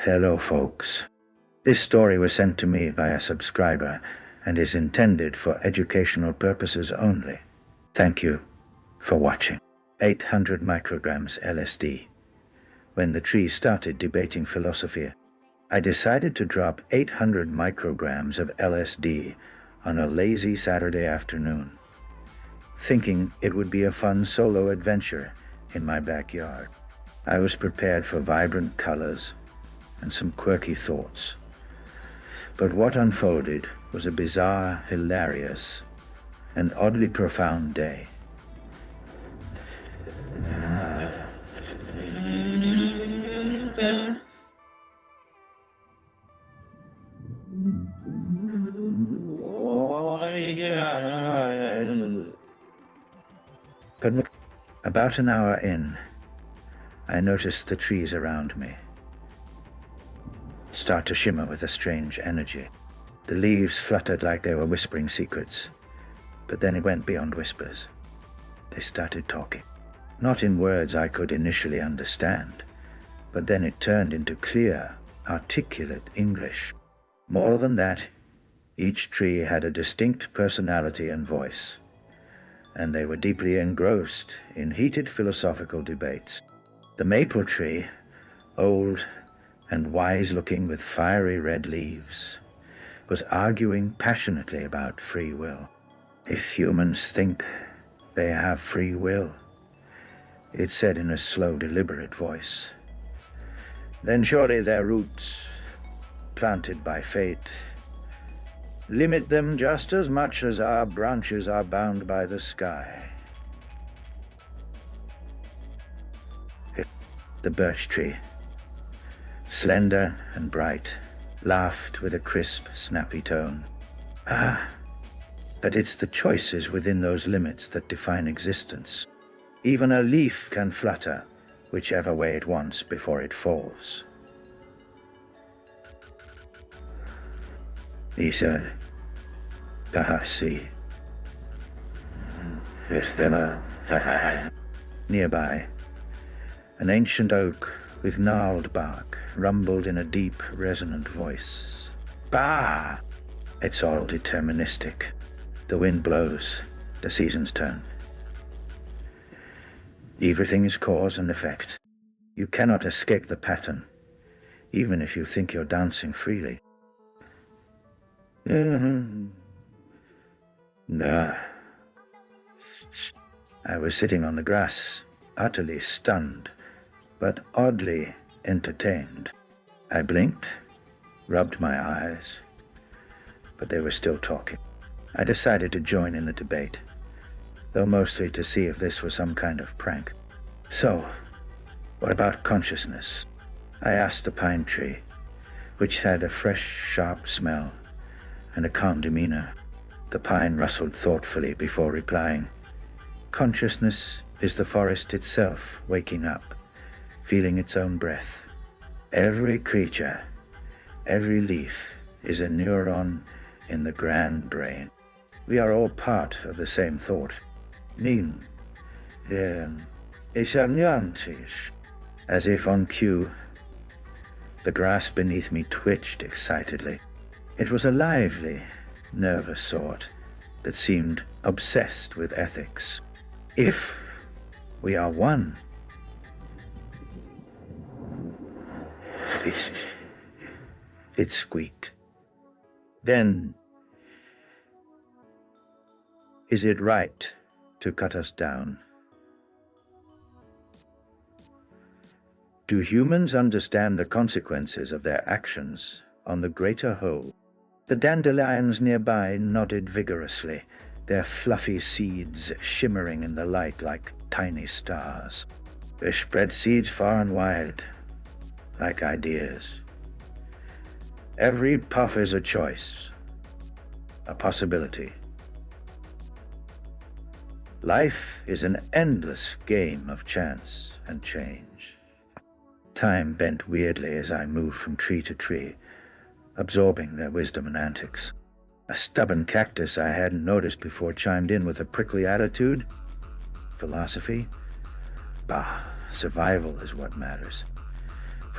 Hello, folks. This story was sent to me by a subscriber and is intended for educational purposes only. Thank you for watching. 800 micrograms LSD. When the tree started debating philosophy, I decided to drop 800 micrograms of LSD on a lazy Saturday afternoon, thinking it would be a fun solo adventure in my backyard. I was prepared for vibrant colors and some quirky thoughts. But what unfolded was a bizarre, hilarious, and oddly profound day. About an hour in, I noticed the trees around me start to shimmer with a strange energy. The leaves fluttered like they were whispering secrets, but then it went beyond whispers. They started talking, not in words I could initially understand, but then it turned into clear, articulate English. More than that, each tree had a distinct personality and voice, and they were deeply engrossed in heated philosophical debates. The maple tree, old and wise-looking with fiery red leaves, was arguing passionately about free will. If humans think they have free will, it said in a slow, deliberate voice, then surely their roots, planted by fate, limit them just as much as our branches are bound by the sky. The birch tree, slender and bright, laughed with a crisp, snappy tone. But it's the choices within those limits that define existence. Even a leaf can flutter whichever way it wants before it falls. He said, see. Nearby, an ancient oak with gnarled bark rumbled in a deep, resonant voice. Bah! It's all deterministic. The wind blows, the seasons turn. Everything is cause and effect. You cannot escape the pattern, even if you think you're dancing freely. Nah. I was sitting on the grass, utterly stunned, but oddly entertained. I blinked, rubbed my eyes, but they were still talking. I decided to join in the debate, though mostly to see if this was some kind of prank. So, what about consciousness? I asked the pine tree, which had a fresh, sharp smell and a calm demeanor. The pine rustled thoughtfully before replying. Consciousness is the forest itself waking up, feeling its own breath. Every creature, every leaf is a neuron in the grand brain. We are all part of the same thought. As if on cue, the grass beneath me twitched excitedly. It was a lively, nervous sort that seemed obsessed with ethics. If we are one, it squeaked. Then, is it right to cut us down? Do humans understand the consequences of their actions on the greater whole? The dandelions nearby nodded vigorously, their fluffy seeds shimmering in the light like tiny stars. They spread seeds far and wide, like ideas. Every puff is a choice, a possibility. Life is an endless game of chance and change. Time bent weirdly as I moved from tree to tree, absorbing their wisdom and antics. A stubborn cactus I hadn't noticed before chimed in with a prickly attitude. Philosophy? Bah, survival is what matters.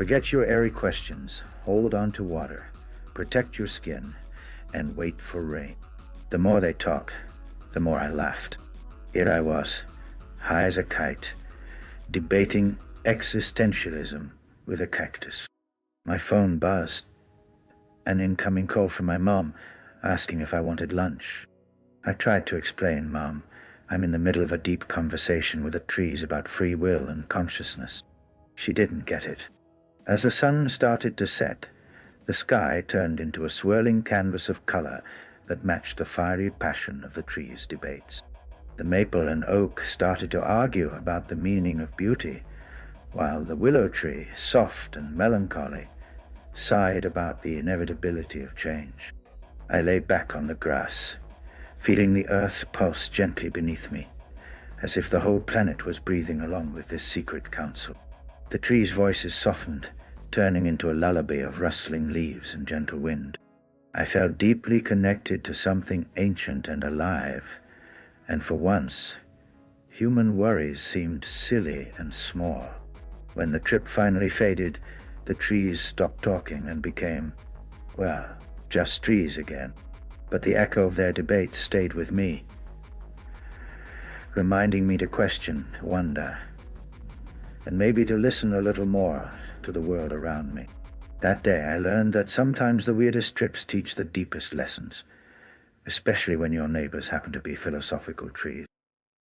Forget your airy questions, hold on to water, protect your skin, and wait for rain. The more they talked, the more I laughed. Here I was, high as a kite, debating existentialism with a cactus. My phone buzzed. An incoming call from my mom, asking if I wanted lunch. I tried to explain, Mom, I'm in the middle of a deep conversation with the trees about free will and consciousness. She didn't get it. As the sun started to set, the sky turned into a swirling canvas of color that matched the fiery passion of the trees' debates. The maple and oak started to argue about the meaning of beauty, while the willow tree, soft and melancholy, sighed about the inevitability of change. I lay back on the grass, feeling the earth pulse gently beneath me, as if the whole planet was breathing along with this secret council. The trees' voices softened, turning into a lullaby of rustling leaves and gentle wind. I felt deeply connected to something ancient and alive, and for once, human worries seemed silly and small. When the trip finally faded, the trees stopped talking and became, well, just trees again. But the echo of their debate stayed with me, reminding me to question, wonder, and maybe to listen a little more to the world around me. That day I learned that sometimes the weirdest trips teach the deepest lessons, especially when your neighbors happen to be philosophical trees.